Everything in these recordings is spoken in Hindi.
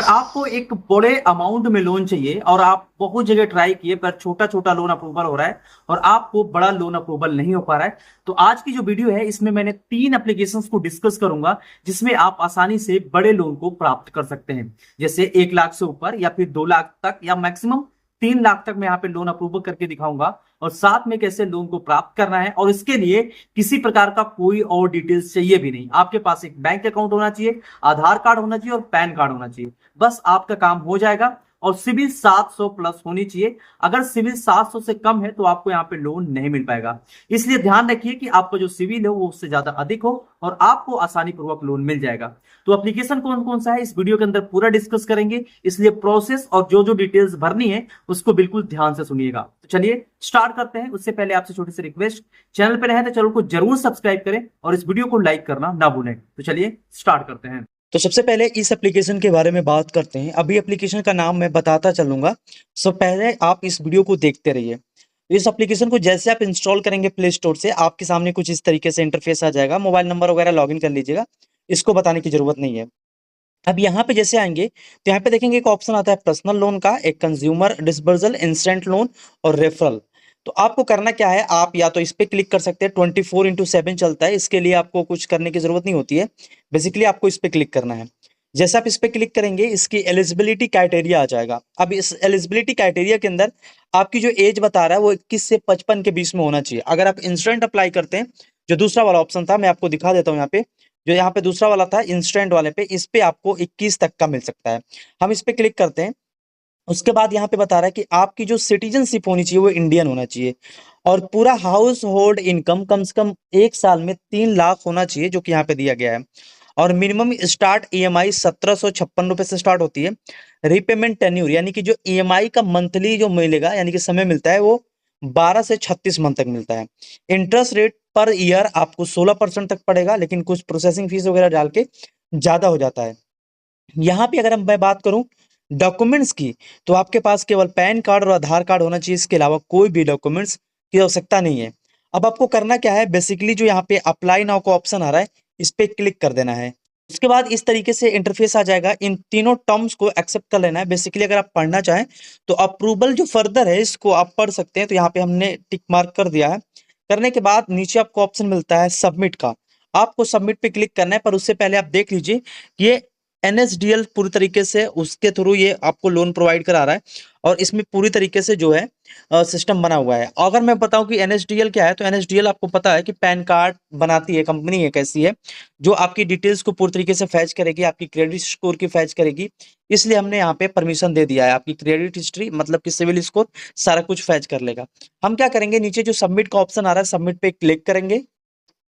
आपको एक बड़े अमाउंट में लोन चाहिए और आप बहुत जगह ट्राई किए पर छोटा छोटा लोन अप्रूवल हो रहा है और आपको बड़ा लोन अप्रूवल नहीं हो पा रहा है। तो आज की जो वीडियो है इसमें मैंने 3 एप्लीकेशंस को डिस्कस करूंगा जिसमें आप आसानी से बड़े लोन को प्राप्त कर सकते हैं। जैसे 1 लाख से ऊपर या फिर 2 लाख तक या मैक्सिमम 3 लाख तक मैं यहाँ पे लोन अप्रूवल करके दिखाऊंगा और साथ में कैसे लोन को प्राप्त करना है। और इसके लिए किसी प्रकार का कोई और डिटेल्स चाहिए भी नहीं, आपके पास एक बैंक अकाउंट होना चाहिए, आधार कार्ड होना चाहिए और पैन कार्ड होना चाहिए, बस आपका काम हो जाएगा। और सिविल 700 प्लस होनी चाहिए। अगर सिविल 700 से कम है तो आपको यहाँ पे लोन नहीं मिल पाएगा। इसलिए ध्यान रखिए कि आपका जो सिविल है वो उससे ज्यादा अधिक हो और आपको आसानी पूर्वक लोन मिल जाएगा। तो एप्लीकेशन कौन कौन सा है इस वीडियो के अंदर पूरा डिस्कस करेंगे, इसलिए प्रोसेस और जो जो डिटेल्स भरनी है उसको बिल्कुल ध्यान से सुनिएगा। तो चलिए स्टार्ट करते हैं। उससे पहले आपसे छोटी सी रिक्वेस्ट, चैनल पर रहे तो चैनल को जरूर सब्सक्राइब करें और इस वीडियो को लाइक करना ना भूलें। तो चलिए स्टार्ट करते हैं। तो सबसे पहले इस एप्लीकेशन के बारे में बात करते हैं। अभी एप्लीकेशन का नाम मैं बताता चलूंगा, सो पहले आप इस वीडियो को देखते रहिए। इस एप्लीकेशन को जैसे आप इंस्टॉल करेंगे प्ले स्टोर से, आपके सामने कुछ इस तरीके से इंटरफेस आ जाएगा। मोबाइल नंबर वगैरह लॉगिन कर लीजिएगा, इसको बताने की जरूरत नहीं है। अब यहाँ पे जैसे आएंगे तो यहाँ पे देखेंगे एक ऑप्शन आता है पर्सनल लोन का, एक कंज्यूमर डिसबर्सल, इंस्टेंट लोन और रेफरल। तो आपको करना क्या है, आप या तो इस पे क्लिक कर सकते हैं, 24/7 चलता है, इसके लिए आपको कुछ करने की जरूरत नहीं होती है। बेसिकली आपको इस पे क्लिक करना है। जैसे आप इस पे क्लिक करेंगे इसकी एलिजिबिलिटी क्राइटेरिया आ जाएगा। अब इस एलिजिबिलिटी क्राइटेरिया के अंदर आपकी जो एज बता रहा है वो 21 से 55 के बीच में होना चाहिए। अगर आप इंस्टेंट अप्लाई करते हैं, जो दूसरा वाला ऑप्शन था मैं आपको दिखा देता हूँ यहाँ पे, जो यहाँ पे दूसरा वाला था इंस्टेंट वाले पे, इस पे आपको 21 तक का मिल सकता है। हम इस पे क्लिक करते हैं। उसके बाद यहाँ पे बता रहा है कि आपकी जो सिटीजनशिप होनी चाहिए वो इंडियन होना चाहिए और पूरा हाउस होल्ड इनकम कम से कम 1 साल में 3 लाख होना चाहिए, जो कि यहाँ पे दिया गया है। और मिनिमम स्टार्ट ईएमआई 1756 रुपए से स्टार्ट होती है। रीपेमेंट टेन्यूर यानी कि जो ईएमआई का मंथली जो मिलेगा यानी कि समय मिलता है वो 12 से 36 मंथ तक मिलता है। इंटरेस्ट रेट पर ईयर आपको 16% तक पड़ेगा, लेकिन कुछ प्रोसेसिंग फीस वगैरह डाल के ज्यादा हो जाता है। यहाँ पे अगर मैं बात करूं डॉक्यूमेंट्स की, तो आपके पास केवल पैन कार्ड और आधार कार्ड होना चाहिए, इसके अलावा कोई भी डॉक्यूमेंट्स की आवश्यकता नहीं है। अब आपको करना क्या है, बेसिकली जो यहाँ पे अप्लाई नाउ का ऑप्शन आ रहा है इस पे क्लिक कर देना है। उसके बाद इस तरीके से इंटरफेस आ जाएगा। इन तीनों टर्म्स को एक्सेप्ट कर लेना है। बेसिकली अगर आप पढ़ना चाहें तो अप्रूवल जो फर्दर है इसको आप पढ़ सकते हैं। तो यहाँ पे हमने टिक मार्क कर दिया है। करने के बाद नीचे आपको ऑप्शन मिलता है सबमिट का, आपको सबमिट पे क्लिक करना है। पर उससे पहले आप देख लीजिए कि ये एनएसडीएल पूरी तरीके से उसके थ्रू ये आपको लोन प्रोवाइड करा रहा है और इसमें पूरी तरीके से जो है सिस्टम बना हुआ है। अगर मैं बताऊं कि एनएसडीएल क्या है, तो एनएसडीएल आपको पता है कि पैन कार्ड बनाती है कंपनी, है कैसी है, जो आपकी डिटेल्स को पूरी तरीके से फैच करेगी, आपकी क्रेडिट स्कोर की फैच करेगी। इसलिए हमने यहाँ पे परमिशन दे दिया है। आपकी क्रेडिट हिस्ट्री मतलब कि सिविल स्कोर सारा कुछ फैच कर लेगा। हम क्या करेंगे, नीचे जो सबमिट का ऑप्शन आ रहा है सबमिट पे क्लिक करेंगे।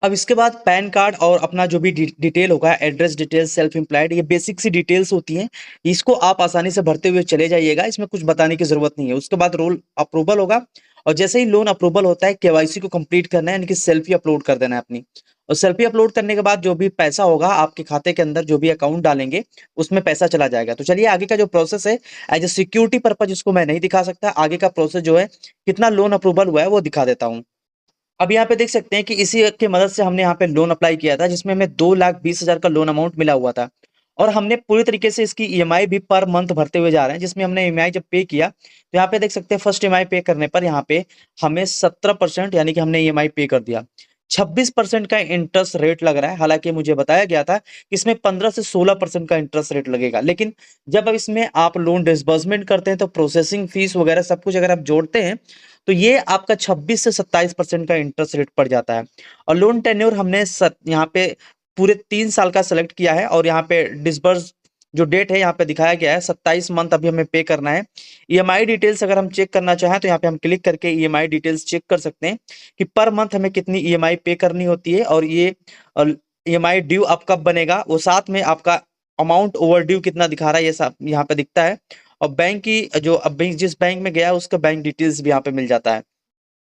अब इसके बाद पैन कार्ड और अपना जो भी डिटेल होगा, एड्रेस डिटेल, सेल्फ एम्प्लॉयड, ये बेसिक सी डिटेल्स होती हैं, इसको आप आसानी से भरते हुए चले जाइएगा, इसमें कुछ बताने की जरूरत नहीं है। उसके बाद रोल अप्रूवल होगा और जैसे ही लोन अप्रूवल होता है केवाईसी को कंप्लीट करना है, यानी कि सेल्फी अपलोड कर देना है अपनी। और सेल्फी अपलोड करने के बाद जो भी पैसा होगा आपके खाते के अंदर, जो भी अकाउंट डालेंगे उसमें पैसा चला जाएगा। तो चलिए आगे का जो प्रोसेस है, एज ए सिक्योरिटी पर्पज इसको मैं नहीं दिखा सकता, आगे का प्रोसेस जो है कितना लोन अप्रूवल हुआ है वो दिखा देता हूँ। अब यहाँ पे देख सकते हैं कि इसी की मदद से हमने यहाँ पे लोन अप्लाई किया था, जिसमें हमें 2,20,000 का लोन अमाउंट मिला हुआ था। और हमने पूरी तरीके से इसकी ईएमआई भी पर मंथ भरते हुए जा रहे हैं, जिसमें हमने ईएमआई जब पे किया तो यहाँ पे देख सकते हैं फर्स्ट ईएमआई पे करने पर यहाँ पे हमें 17% यानी कि हमने ईएमआई पे कर दिया। 26% का इंटरेस्ट रेट लग रहा है। हालांकि मुझे बताया गया था कि इसमें 15 से 16% का इंटरेस्ट रेट लगेगा, लेकिन जब अब इसमें आप लोन डिसबर्समेंट करते हैं तो प्रोसेसिंग फीस वगैरह सब कुछ अगर आप जोड़ते हैं तो ये आपका 26 से 27% का इंटरेस्ट रेट पड़ जाता है। और लोन टेन्योर हमने यहाँ पे पूरे 3 साल का सेलेक्ट किया है और यहाँ पे डिसबर्स जो डेट है यहाँ पे दिखाया गया है 27 मंथ अभी हमें पे करना है। ईएमआई डिटेल्स अगर हम चेक करना चाहें तो यहाँ पे हम क्लिक करके ईएमआई डिटेल्स चेक कर सकते हैं कि पर मंथ हमें कितनी ईएमआई पे करनी होती है और ये ईएमआई ड्यू अब कब बनेगा, वो साथ में आपका अमाउंट ओवर ड्यू कितना दिखा रहा है ये सब यहाँ पे दिखता है। और बैंक की जो अब बैंक जिस बैंक में गया है उसका बैंक डिटेल्स भी यहाँ पे मिल जाता है।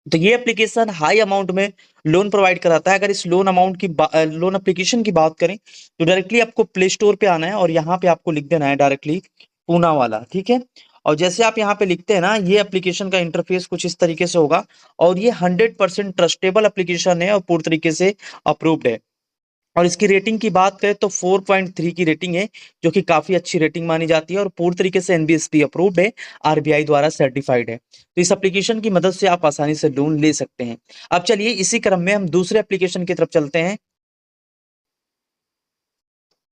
तो ये एप्लीकेशन हाई अमाउंट में लोन प्रोवाइड कराता है। अगर इस लोन अमाउंट की लोन एप्लीकेशन की बात करें तो डायरेक्टली आपको प्ले स्टोर पे आना है और यहाँ पे आपको लिख देना है डायरेक्टली पूना वाला, ठीक है। और जैसे आप यहाँ पे लिखते हैं ना, ये एप्लीकेशन का इंटरफेस कुछ इस तरीके से होगा और ये 100% ट्रस्टेबल एप्लीकेशन है और पूरी तरीके से अप्रूव्ड है। और इसकी रेटिंग की बात करें तो 4.3 की रेटिंग है, जो कि काफी अच्छी रेटिंग मानी जाती है और पूरी तरीके से एनबीएफसी अप्रूव्ड है, आरबीआई द्वारा सर्टिफाइड है। तो इस एप्लीकेशन की मदद से आप आसानी से लोन ले सकते हैं। अब चलिए इसी क्रम में हम दूसरे एप्लीकेशन की तरफ चलते हैं।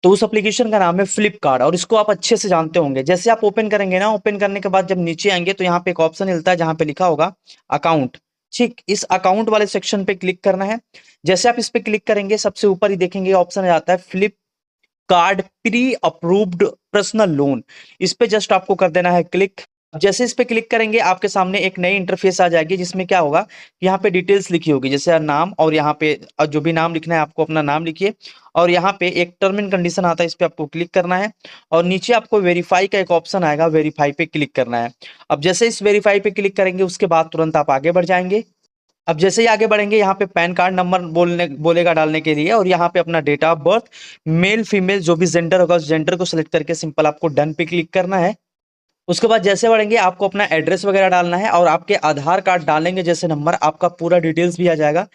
तो उस एप्लीकेशन का नाम है फ्लिपकार्ट और इसको आप अच्छे से जानते होंगे। जैसे आप ओपन करेंगे ना, ओपन करने के बाद जब नीचे आएंगे तो यहाँ पे एक ऑप्शन मिलता है जहाँ पे लिखा होगा अकाउंट। ठीक, इस अकाउंट वाले सेक्शन पे क्लिक करना है। जैसे आप इस पे क्लिक करेंगे सबसे ऊपर ही देखेंगे ऑप्शन आ जाता है Flipkart pre approved personal loan. इस पे जस्ट आपको कर देना है क्लिक। जैसे इस पे क्लिक करेंगे आपके सामने एक नई इंटरफेस आ जाएगी जिसमें क्या होगा, यहाँ पे डिटेल्स लिखी होगी, जैसे नाम, और यहाँ पे जो भी नाम लिखना है आपको अपना नाम लिखिए, और यहाँ पे एक टर्म एंड कंडीशन आता है, इस पे आपको क्लिक करना है और नीचे आपको वेरीफाई का एक ऑप्शन आएगा, वेरीफाई पे क्लिक करना है। अब जैसे इस वेरीफाई पे क्लिक करेंगे उसके बाद तुरंत आप आगे बढ़ जाएंगे। अब जैसे ही आगे बढ़ेंगे यहाँ पे पैन कार्ड नंबर बोलेगा डालने के लिए, और यहाँ पे अपना date of birth, male female जो भी जेंडर होगा उस जेंडर को सिलेक्ट करके सिंपल आपको डन पे क्लिक करना है। उसके बाद जैसे बढ़ेंगे आपको अपना एड्रेस वगैरह डालना है और आपके आधार कार्ड डालेंगे जैसे नंबर, आपका पूरा डिटेल्स भी आ जाएगा।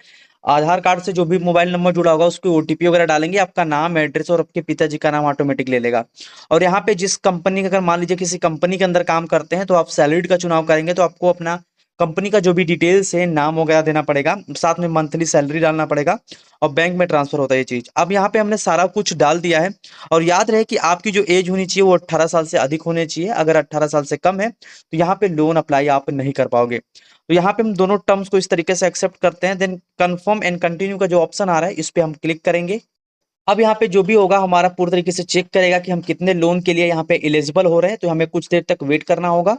आधार कार्ड से जो भी मोबाइल नंबर जुड़ा होगा उसकी ओटीपी वगैरह डालेंगे, आपका नाम, एड्रेस और आपके पिताजी का नाम ऑटोमेटिक ले लेगा। और यहाँ पे जिस कंपनी का, अगर मान लीजिए किसी कंपनी के अंदर काम करते हैं तो आप सैलरीड का चुनाव करेंगे, तो आपको अपना कंपनी का जो भी डिटेल्स है, नाम वगैरह देना पड़ेगा, साथ में मंथली सैलरी डालना पड़ेगा और बैंक में ट्रांसफर होता है ये चीज। अब यहाँ पे हमने सारा कुछ डाल दिया है और याद रहे कि आपकी जो एज होनी चाहिए वो 18 साल से अधिक होनी चाहिए। अगर 18 साल से कम है तो यहाँ पे लोन अप्लाई आप नहीं कर पाओगे। तो यहाँ पे हम दोनों टर्म्स को इस तरीके से एक्सेप्ट करते हैं। देन कंफर्म एंड कंटिन्यू का जो ऑप्शन आ रहा है इस पे हम क्लिक करेंगे। अब यहाँ पे जो भी होगा हमारा पूरी तरीके से चेक करेगा कि हम कितने लोन के लिए यहाँ पे एलिजिबल हो रहे हैं, तो हमें कुछ देर तक वेट करना होगा।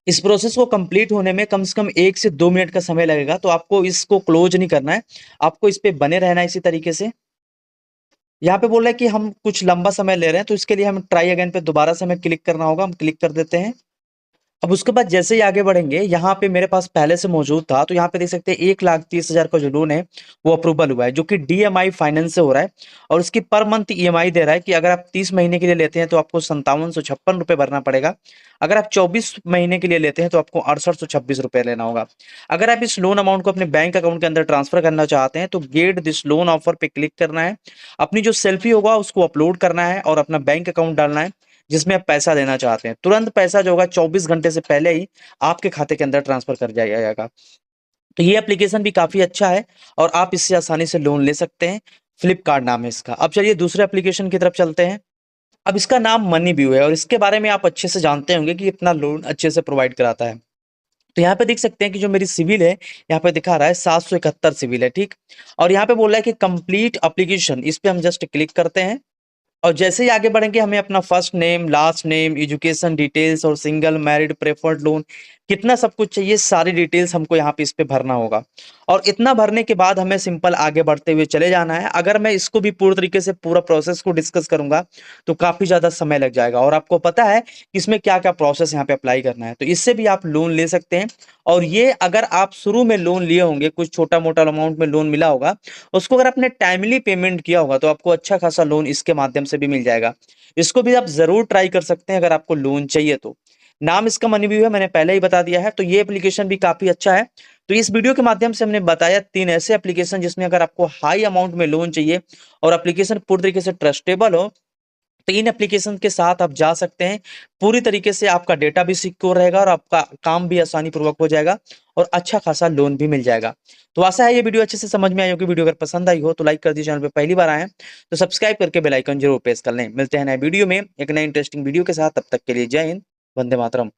इस प्रोसेस को कंप्लीट होने में कम से कम 1 से 2 मिनट का समय लगेगा, तो आपको इसको क्लोज नहीं करना है, आपको इस पे बने रहना है इसी तरीके से। यहाँ पे बोल रहा है कि हम कुछ लंबा समय ले रहे हैं, तो इसके लिए हम ट्राई अगेन पे दोबारा से हमें क्लिक करना होगा, हम क्लिक कर देते हैं। अब उसके बाद जैसे ही आगे बढ़ेंगे, यहाँ पे मेरे पास पहले से मौजूद था, तो यहाँ पे देख सकते हैं 1,30,000 का जो लोन है वो अप्रूवल हुआ है, जो कि डीएमआई फाइनेंस से हो रहा है और उसकी पर मंथ ईएमआई दे रहा है कि अगर आप 30 महीने के लिए लेते हैं तो आपको 5756 रुपये भरना पड़ेगा। अगर आप 24 महीने के लिए लेते हैं तो आपको 6826 रुपये लेना होगा। अगर आप इस लोन अमाउंट को अपने बैंक अकाउंट के अंदर ट्रांसफर करना चाहते हैं तो गेट दिस लोन ऑफर पे क्लिक करना है, अपनी जो सेल्फी होगा उसको अपलोड करना है और अपना बैंक अकाउंट डालना है जिसमें आप पैसा देना चाहते हैं। तुरंत पैसा जो होगा 24 घंटे से पहले ही आपके खाते के अंदर ट्रांसफर कर दिया जाएगा। तो ये एप्लीकेशन भी काफी अच्छा है और आप इससे आसानी से लोन ले सकते हैं। फ्लिपकार्ट नाम है इसका। अब चलिए दूसरे एप्लीकेशन की तरफ चलते हैं। अब इसका नाम मनी व्यू है और इसके बारे में आप अच्छे से जानते होंगे कि इतना लोन अच्छे से प्रोवाइड कराता है। तो यहाँ पे देख सकते हैं कि जो मेरी सिविल है यहाँ पे दिखा रहा है 771 सिविल है, ठीक। और यहाँ पे बोल रहा है कि कंप्लीट एप्लीकेशन, इस पे हम जस्ट क्लिक करते हैं और जैसे ही आगे बढ़ेंगे हमें अपना first name, last name, education details और सिंगल, मैरिड, प्रेफर्ड लोन, कितना सब कुछ चाहिए, सारी डिटेल्स हमको यहाँ पे इस पे भरना होगा। और इतना भरने के बाद हमें सिंपल आगे बढ़ते हुए चले जाना है। अगर मैं इसको भी पूरी तरीके से पूरा प्रोसेस को डिस्कस करूंगा तो काफी ज्यादा समय लग जाएगा और आपको पता है कि इसमें क्या क्या प्रोसेस यहाँ पे अप्लाई करना है। तो इससे भी आप लोन ले सकते हैं और ये अगर आप शुरू में लोन लिए होंगे, कुछ छोटा मोटा अमाउंट में लोन मिला होगा, उसको अगर आपने टाइमली पेमेंट किया होगा तो आपको अच्छा खासा लोन इसके माध्यम से भी मिल जाएगा। इसको भी आप जरूर ट्राई कर सकते हैं अगर आपको लोन चाहिए तो। नाम इसका मनी व्यू है, मैंने पहले ही बता दिया है। तो ये एप्लीकेशन भी काफी अच्छा है। तो इस वीडियो के माध्यम से हमने बताया 3 ऐसे एप्लीकेशन जिसमें अगर आपको हाई अमाउंट में लोन चाहिए और एप्लीकेशन पूरी तरीके से ट्रस्टेबल हो तो इन एप्लीकेशन के साथ आप जा सकते हैं। पूरी तरीके से आपका डेटा भी सिक्योर रहेगा और आपका काम भी आसानी पूर्वक हो जाएगा और अच्छा खासा लोन भी मिल जाएगा। तो आशा है ये वीडियो अच्छे से समझ में आई होगी। वीडियो अगर पसंद आई हो तो लाइक कर दीजिए, चैनल पे पहली बार आए हैं तो सब्सक्राइब करके बेल आइकन जरूर प्रेस कर लें। मिलते हैं नए वीडियो में एक नए इंटरेस्टिंग वीडियो के साथ, तब तक के लिए जय हिंद, वंदे मातरम।